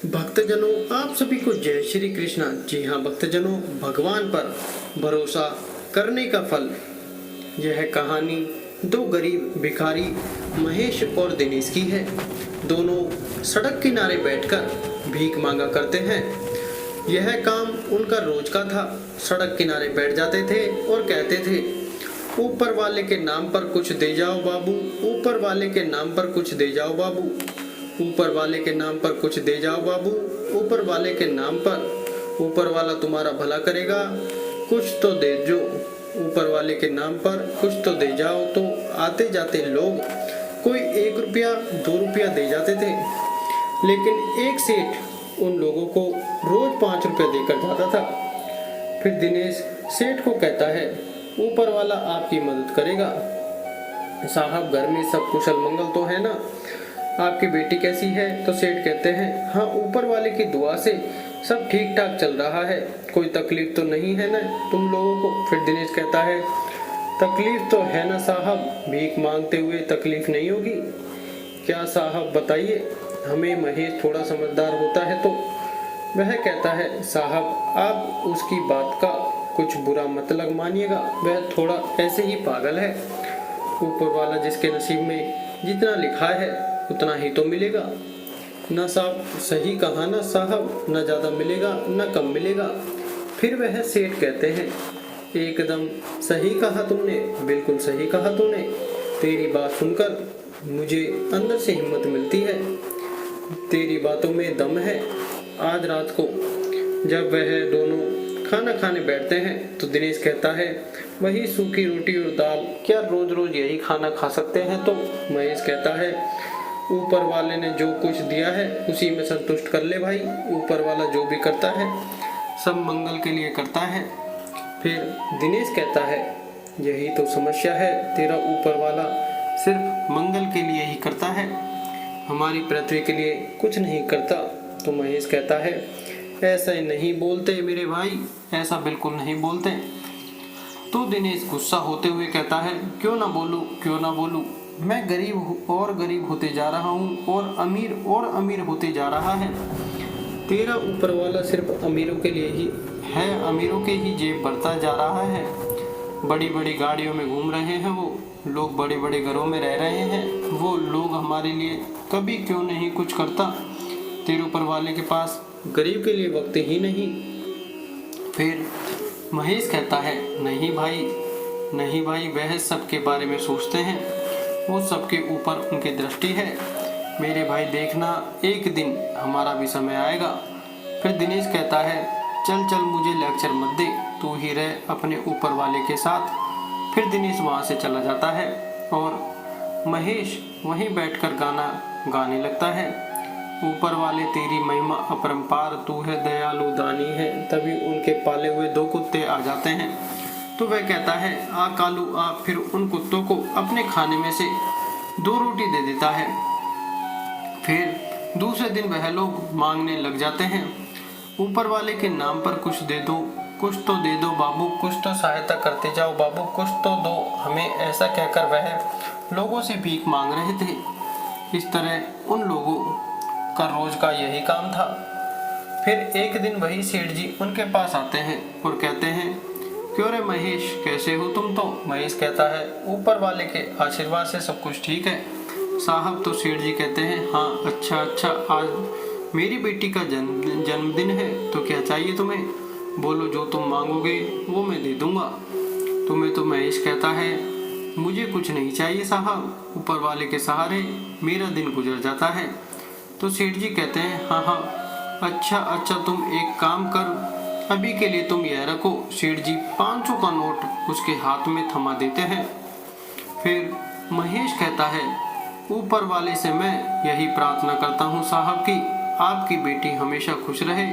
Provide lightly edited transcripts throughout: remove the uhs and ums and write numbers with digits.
भक्तजनों, आप सभी को जय श्री कृष्णा। जी हाँ भक्तजनों, भगवान पर भरोसा करने का फल। यह कहानी दो गरीब भिखारी महेश और दिनेश की है। दोनों सड़क किनारे बैठकर भीख मांगा करते हैं। यह काम उनका रोज का था। सड़क किनारे बैठ जाते थे और कहते थे, ऊपर वाले के नाम पर कुछ दे जाओ बाबू, ऊपर वाले के नाम पर कुछ दे जाओ बाबू, ऊपर वाले के नाम पर कुछ दे जाओ बाबू, ऊपर वाले के नाम पर, ऊपर वाला तुम्हारा भला करेगा, कुछ तो दे जो, ऊपर वाले के नाम पर कुछ तो दे जाओ। तो आते जाते लोग कोई 1 रुपया 2 रुपया दे जाते थे, लेकिन एक सेठ उन लोगों को रोज 5 रुपया देकर जाता था। फिर दिनेश सेठ को कहता है, ऊपर वाला आपकी मदद करेगा। साहब, घर में सब कुशल मंगल तो है ना? आपकी बेटी कैसी है? तो सेठ कहते हैं, हाँ ऊपर वाले की दुआ से सब ठीक ठाक चल रहा है, कोई तकलीफ तो नहीं है ना तुम लोगों को? फिर दिनेश कहता है, तकलीफ तो है ना साहब, भीख मांगते हुए तकलीफ नहीं होगी क्या साहब? बताइए, हमें महेश थोड़ा समझदार होता है तो। वह कहता है, साहब आप उसकी बात का कुछ बुरा मतलब मानिएगा, वह थोड़ा ऐसे ही पागल है। ऊपर वाला जिसके नसीब में जितना लिखा है उतना ही तो मिलेगा ना साहब। सही कहा ना साहब, न ज़्यादा मिलेगा न कम मिलेगा। फिर वह सेठ कहते हैं, एकदम सही कहा तुमने, बिल्कुल सही कहा तूने। तेरी बात सुनकर मुझे अंदर से हिम्मत मिलती है, तेरी बातों में दम है। आज रात को जब वह दोनों खाना खाने बैठते हैं तो दिनेश कहता है, वही सूखी रोटी और दाल, क्या रोज रोज यही खाना खा सकते हैं? तो महेश कहता है, ऊपर वाले ने जो कुछ दिया है उसी में संतुष्ट कर ले भाई, ऊपर वाला जो भी करता है सब मंगल के लिए करता है। फिर दिनेश कहता है, यही तो समस्या है, तेरा ऊपर वाला सिर्फ मंगल के लिए ही करता है, हमारी पृथ्वी के लिए कुछ नहीं करता। तो महेश कहता है, ऐसा नहीं बोलते मेरे भाई, ऐसा बिल्कुल नहीं बोलते। तो दिनेश गुस्सा होते हुए कहता है, क्यों ना बोलूं, क्यों ना बोलूं, मैं गरीब और गरीब होते जा रहा हूँ और अमीर होते जा रहा है। तेरा ऊपर वाला सिर्फ अमीरों के लिए ही है, अमीरों के ही जेब भरता जा रहा है। बड़ी बड़ी गाड़ियों में घूम रहे हैं वो लोग, बड़े बड़े घरों में रह रहे हैं वो लोग, हमारे लिए कभी क्यों नहीं कुछ करता? तेरे ऊपर वाले के पास गरीब के लिए वक्त ही नहीं। फिर महेश कहता है, नहीं भाई, वह सबके बारे में सोचते हैं, वो सबके ऊपर उनकी दृष्टि है। मेरे भाई देखना, एक दिन हमारा भी समय आएगा। फिर दिनेश कहता है, चल मुझे लेक्चर मत दे, तू ही रह अपने ऊपर वाले के साथ। फिर दिनेश वहाँ से चला जाता है और महेश वहीं बैठकर गाना गाने लगता है, ऊपर वाले तेरी महिमा अपरंपार, तू है दयालु दानी है। तभी उनके पाले हुए 2 कुत्ते आ जाते हैं। तो वह कहता है, आ कालू आ। फिर उन कुत्तों को अपने खाने में से 2 रोटी दे देता है। फिर दूसरे दिन वह लोग मांगने लग जाते हैं, ऊपर वाले के नाम पर कुछ दे दो, कुछ तो दे दो बाबू, कुछ तो सहायता करते जाओ बाबू, कुछ तो दो हमें। ऐसा कहकर वह लोगों से भीख मांग रहे थे। इस तरह उन लोगों का रोज का यही काम था। फिर एक दिन वही सेठ जी उनके पास आते हैं और कहते हैं, क्यों रे महेश, कैसे हो तुम? तो महेश कहता है, ऊपर वाले के आशीर्वाद से सब कुछ ठीक है साहब। तो सेठ जी कहते हैं, हाँ अच्छा, आज मेरी बेटी का जन्मदिन है, तो क्या चाहिए तुम्हें? बोलो, जो तुम मांगोगे वो मैं दे दूंगा तुम्हें। तो महेश कहता है, मुझे कुछ नहीं चाहिए साहब, ऊपर वाले के सहारे मेरा दिन गुजर जाता है। तो सेठ जी कहते हैं, हाँ अच्छा, तुम एक काम कर, अभी के लिए तुम यह रखो। सेठ जी 500 का नोट उसके हाथ में थमा देते हैं। फिर महेश कहता है, ऊपर वाले से मैं यही प्रार्थना करता हूँ साहब की आपकी बेटी हमेशा खुश रहे,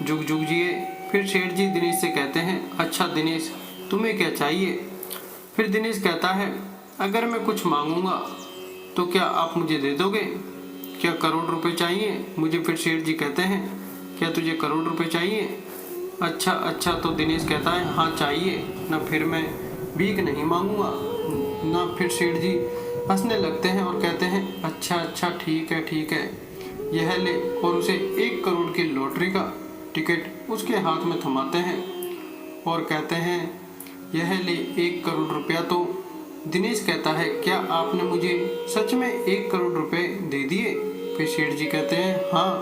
जुग जुग जिए। फिर सेठ जी दिनेश से कहते हैं, अच्छा दिनेश, तुम्हें क्या चाहिए? फिर दिनेश कहता है, अगर मैं कुछ मांगूंगा तो क्या आप मुझे दे दोगे? क्या करोड़ रुपए चाहिए मुझे? फिर सेठ जी कहते हैं, क्या तुझे करोड़ रुपए चाहिए? अच्छा, तो दिनेश कहता है, हाँ चाहिए ना, फिर मैं भीख नहीं मांगूंगा ना। फिर सेठ जी हंसने लगते हैं और कहते हैं, अच्छा ठीक है, यह ले, और उसे 1 करोड़ लॉटरी का टिकट उसके हाथ में थमाते हैं और कहते हैं, यह ले 1 करोड़ रुपया। तो दिनेश कहता है, क्या आपने मुझे सच में 1 करोड़ रुपए दे दिए? फिर सेठ जी कहते हैं, हाँ,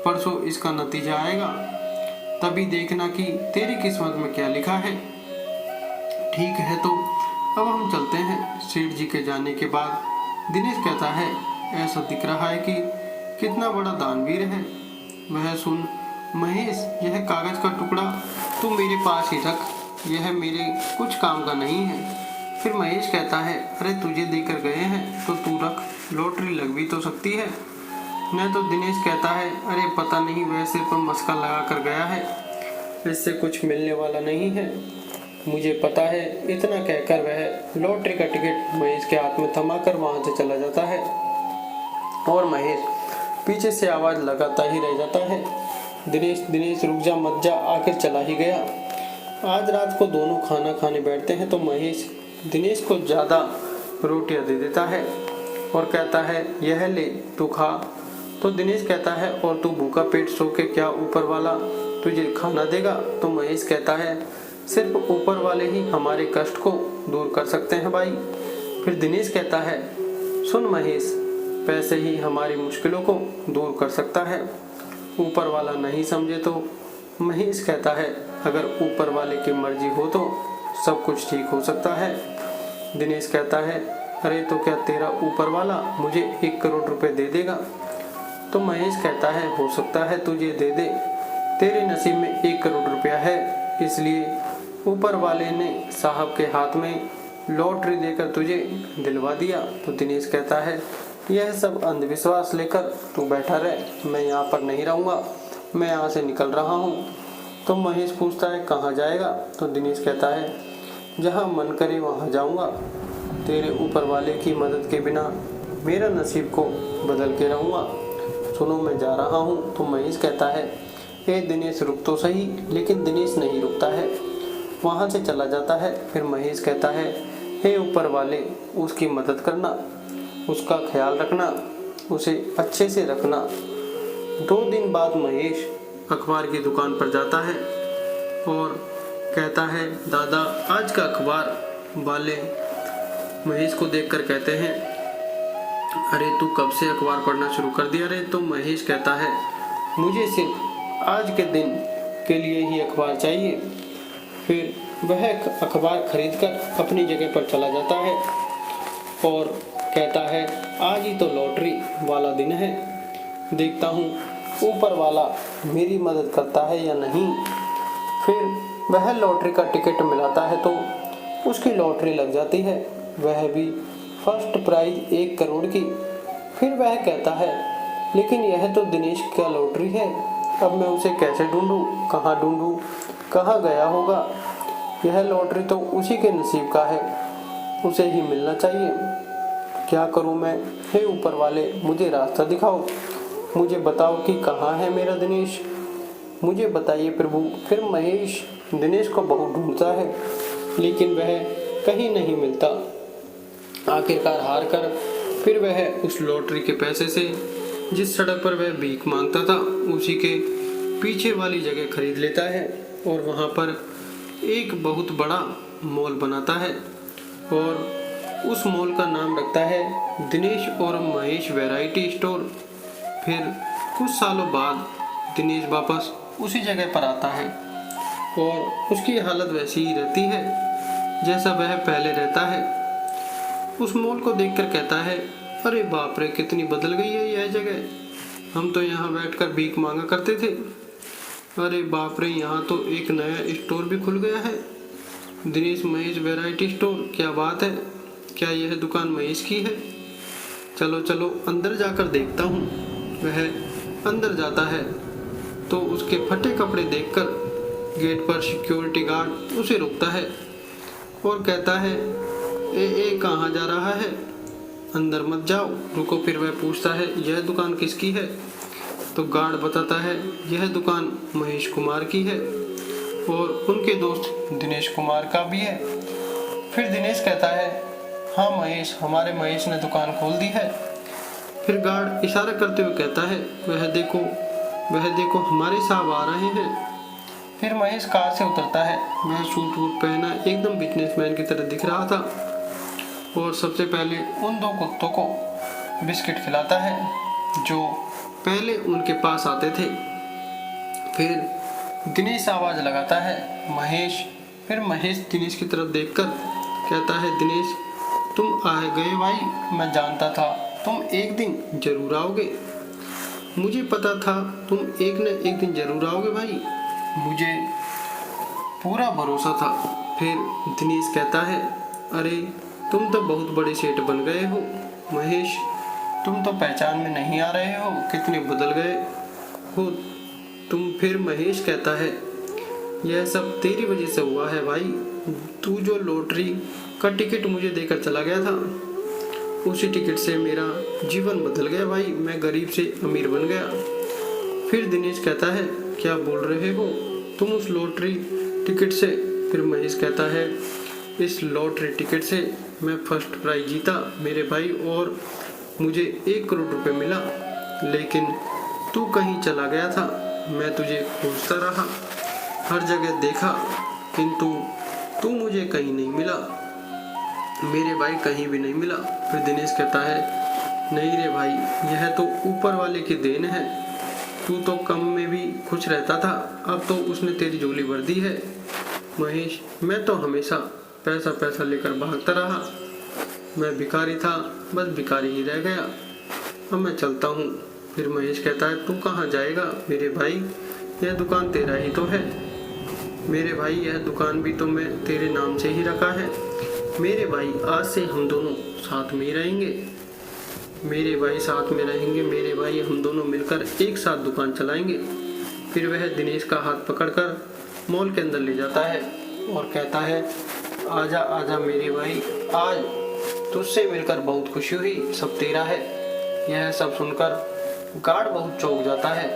परसों इसका नतीजा आएगा, तभी देखना कि तेरी किस्मत में क्या लिखा है। ठीक है, तो अब हम चलते हैं। सेठ जी के जाने के बाद दिनेश कहता है, ऐसा दिख रहा है कि कितना बड़ा दानवीर है। वह सुन, महेश, यह कागज का टुकड़ा तू मेरे पास ही रख, यह मेरे कुछ काम का नहीं है। फिर महेश कहता है, अरे तुझे देकर गए हैं तो तू रख, लॉटरी लग भी तो सकती है। न तो दिनेश कहता है, अरे पता नहीं, वह सिर पर मस्का लगा कर गया है, इससे कुछ मिलने वाला नहीं है, मुझे पता है। इतना कहकर वह लॉटरी का टिकट महेश के हाथ में थमाकर वहां से चला जाता है और महेश पीछे से आवाज लगाता ही रह जाता है, दिनेश दिनेश रुक जा, मत जा। आखिर चला ही गया। आज रात को दोनों खाना खाने बैठते हैं तो महेश दिनेश को ज़्यादा रोटियां दे देता है और कहता है, यह ले तू खा। तो दिनेश कहता है, और तू भूखा पेट सो के क्या ऊपर वाला तुझे खाना देगा? तो महेश कहता है, सिर्फ ऊपर वाले ही हमारे कष्ट को दूर कर सकते हैं भाई। फिर दिनेश कहता है, सुन महेश, पैसे ही हमारी मुश्किलों को दूर कर सकता है, ऊपर वाला नहीं समझे तो। महेश कहता है, अगर ऊपर वाले की मर्जी हो तो सब कुछ ठीक हो सकता है। दिनेश कहता है, अरे तो क्या तेरा ऊपर वाला मुझे 1 करोड़ रुपए दे देगा? तो महेश कहता है, हो सकता है तुझे दे दे, तेरे नसीब में 1 करोड़ रुपया है, इसलिए ऊपर वाले ने साहब के हाथ में लॉटरी देकर तुझे दिलवा दिया। तो दिनेश कहता है, यह सब अंधविश्वास लेकर तू बैठा रह, मैं यहाँ पर नहीं रहूँगा, मैं यहाँ से निकल रहा हूँ। तो महेश पूछता है, कहाँ जाएगा? तो दिनेश कहता है, जहाँ मन करे वहाँ जाऊँगा, तेरे ऊपर वाले की मदद के बिना मेरा नसीब को बदल के रहूँगा, सुनो मैं जा रहा हूँ। तो महेश कहता है, हे दिनेश रुक तो सही। लेकिन दिनेश नहीं रुकता है, वहाँ से चला जाता है। फिर महेश कहता है, हे ऊपर वाले, उसकी मदद करना, उसका ख्याल रखना, उसे अच्छे से रखना। 2 दिन बाद महेश अखबार की दुकान पर जाता है और कहता है, दादा आज का अखबार वाले महेश को देखकर कहते हैं, अरे तू कब से अखबार पढ़ना शुरू कर दिया रे? तो महेश कहता है, मुझे सिर्फ आज के दिन के लिए ही अखबार चाहिए। फिर वह अखबार खरीदकर अपनी जगह पर चला जाता है और कहता है, आज ही तो लॉटरी वाला दिन है, देखता हूँ ऊपर वाला मेरी मदद करता है या नहीं। फिर वह लॉटरी का टिकट मिलाता है तो उसकी लॉटरी लग जाती है, वह भी फर्स्ट प्राइज 1 करोड़ की। फिर वह कहता है, लेकिन यह तो दिनेश का लॉटरी है, अब मैं उसे कैसे ढूंढूं, कहाँ गया होगा? यह लॉटरी तो उसी के नसीब का है, उसे ही मिलना चाहिए। क्या करूं मैं? हे ऊपर वाले, मुझे रास्ता दिखाओ, मुझे बताओ कि कहाँ है मेरा दिनेश, मुझे बताइए प्रभु। फिर महेश दिनेश को बहुत ढूंढता है, लेकिन वह कहीं नहीं मिलता। आखिरकार हार कर फिर वह उस लॉटरी के पैसे से जिस सड़क पर वह भीख मांगता था उसी के पीछे वाली जगह खरीद लेता है और वहाँ पर एक बहुत बड़ा मॉल बनाता है और उस मॉल का नाम रखता है दिनेश और महेश वैरायटी स्टोर। फिर कुछ सालों बाद दिनेश वापस उसी जगह पर आता है और उसकी हालत वैसी ही रहती है जैसा वह पहले रहता है। उस मॉल को देखकर कहता है, अरे बाप रे, कितनी बदल गई है यह जगह, हम तो यहाँ बैठकर भीख मांगा करते थे। अरे बाप रे, यहाँ तो एक नया स्टोर भी खुल गया है, दिनेश महेश वैरायटी स्टोर। क्या बात है, क्या यह दुकान महेश की है? चलो चलो अंदर जाकर देखता हूँ। वह अंदर जाता है तो उसके फटे कपड़े देखकर गेट पर सिक्योरिटी गार्ड उसे रोकता है और कहता है, ए कहाँ जा रहा है, अंदर मत जाओ, रुको। फिर वह पूछता है, यह दुकान किसकी है? तो गार्ड बताता है, यह दुकान महेश कुमार की है और उनके दोस्त दिनेश कुमार का भी है। फिर दिनेश कहता है, हाँ महेश, हमारे महेश ने दुकान खोल दी है। फिर गार्ड इशारा करते हुए कहता है, वह देखो वह देखो हमारे साहब आ रहे हैं। फिर महेश कार से उतरता है। वह सूट वूट पहना एकदम बिजनेसमैन की तरह दिख रहा था और सबसे पहले उन 2 कुत्तों को बिस्किट खिलाता है जो पहले उनके पास आते थे। फिर दिनेश आवाज लगाता है, महेश। फिर महेश दिनेश की तरफ देखकर कहता है, दिनेश तुम आ गए भाई, मैं जानता था तुम एक दिन जरूर आओगे। मुझे पता था तुम एक न एक दिन जरूर आओगे भाई, मुझे पूरा भरोसा था। फिर दिनेश कहता है, अरे तुम तो बहुत बड़े सेठ बन गए हो महेश, तुम तो पहचान में नहीं आ रहे हो, कितने बदल गए हो तुम। फिर महेश कहता है, यह सब तेरी वजह से हुआ है भाई। तू जो लॉटरी का टिकट मुझे देकर चला गया था, उसी टिकट से मेरा जीवन बदल गया भाई, मैं गरीब से अमीर बन गया। फिर दिनेश कहता है, क्या बोल रहे हो तुम उस लॉटरी टिकट से? फिर महेश कहता है, इस लॉटरी टिकट से मैं फर्स्ट प्राइज जीता मेरे भाई और मुझे 1 करोड़ रुपए मिला, लेकिन तू कहीं चला गया था, मैं तुझे खोजता रहा, हर जगह देखा, किंतु तू मुझे कहीं नहीं मिला, मेरे भाई कहीं भी नहीं मिला। फिर दिनेश कहता है, नहीं रे भाई, यह तो ऊपर वाले की देन है, तू तो कम में भी खुश रहता था, अब तो उसने तेरी झोली भर दी है। महेश, मैं तो हमेशा पैसा पैसा लेकर भागता रहा, मैं भिखारी था, बस भिखारी ही रह गया, अब मैं चलता हूँ। फिर महेश कहता है, तू कहाँ जाएगा मेरे भाई, यह दुकान तेरा ही तो है। मेरे भाई, यह दुकान भी तो मैं तेरे नाम से ही रखा है। मेरे भाई, आज से हम दोनों साथ में ही रहेंगे, मेरे भाई साथ में रहेंगे, मेरे भाई हम दोनों मिलकर एक साथ दुकान चलाएंगे। फिर वह दिनेश का हाथ पकड़कर मॉल के अंदर ले जाता है और कहता है, आजा आजा मेरे भाई, आज तुझसे मिलकर बहुत खुशी हुई, सब तेरा है। यह सब सुनकर गार्ड बहुत चौंक जाता है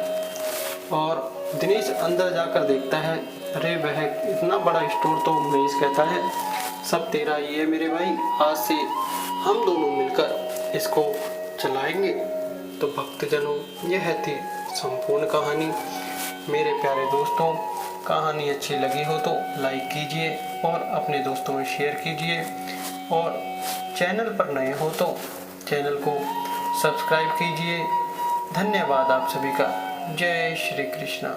और दिनेश अंदर जाकर देखता है, अरे वह इतना बड़ा स्टोर। तो महेश कहता है, सब तेरा ही है मेरे भाई, आज से हम दोनों मिलकर इसको चलाएंगे। तो भक्तजनों, यह थी संपूर्ण कहानी। मेरे प्यारे दोस्तों, कहानी अच्छी लगी हो तो लाइक कीजिए और अपने दोस्तों में शेयर कीजिए, और चैनल पर नए हो तो चैनल को सब्सक्राइब कीजिए। धन्यवाद आप सभी का। जय श्री कृष्णा।